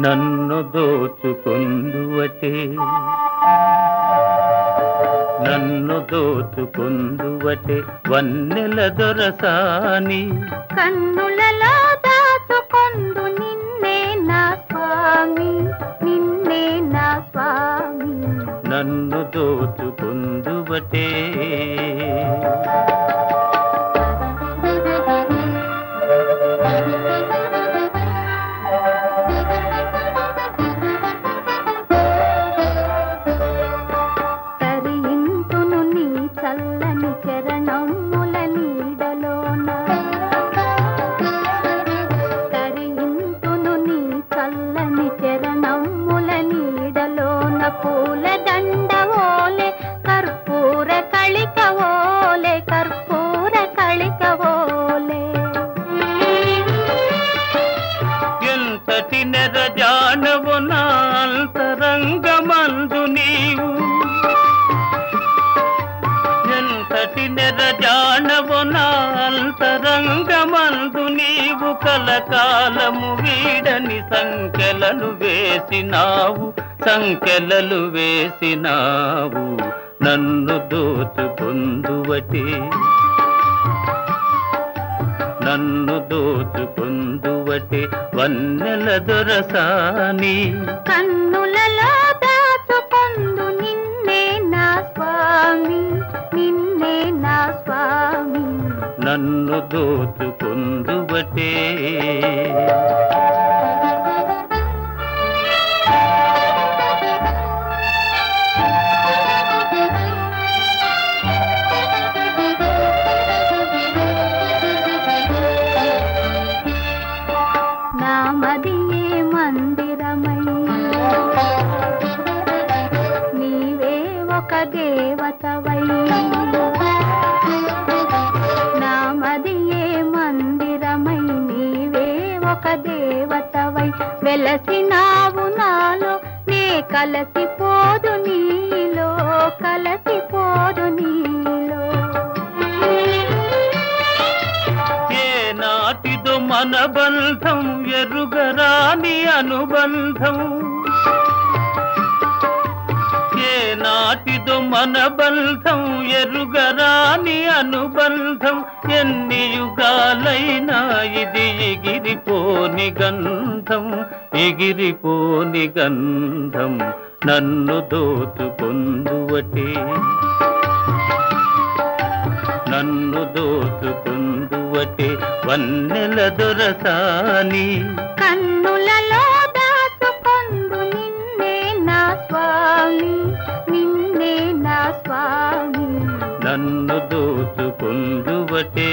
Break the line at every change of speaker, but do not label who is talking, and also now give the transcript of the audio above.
నన్ను దోచుకొందువటే నన్ను దోచుకొందువటే వన్నెల దొరసాని
కన్నులలో దాచుకొందు నిన్నే నా స్వామి నిన్నే నా స్వామి
నన్ను దోచుకొందువటే
చల్లని చరణముల నీడలోన తరింతును నీ చల్లని చరణముల నీడలోన పూల దండవోలే కర్పూర కళికవోలే కర్పూర కళికవోలే
ఎంతటి నెరజానవు నా అంతరంగమందు నీవు ఎంతటి నెరజానవు నా అంతరంగమందు నీవు కలకాలము వీడని సంకెలలు వేసినావు నన్ను దోచుకొందువటే నన్ను దోచుకొందువటే వన్నెల దొరసాని
కన్నులలో దాచుకొందు నిన్నే నా స్వామి నిన్నే నా స్వామి
నన్ను దోచుకొందువటే
నా మదియే మందిరమై నీవే ఒక దేవతవై నా మదియే మందిరమై నీవే ఒక దేవతవై వెలసినావు నాలో నే కలసిపోదు నీలో కలసిపోదు నీలో
ఏనాటిదో మన బంధం ఎరుగరాని అనుబంధం ఏనాటిదో మన బంధం ఎరుగరాని అనుబంధం ఎన్ని యుగాలైనా ఇది ఎగిరిపోని గంధం నన్ను దోచుకొందువటే నన్ను దోచుకొందువటే వన్నెల దొరసాని
కన్నులలో దాచుకొందు నిన్నే నా స్వామి నిన్నే నా స్వామి
నన్ను దోచుకొందువటే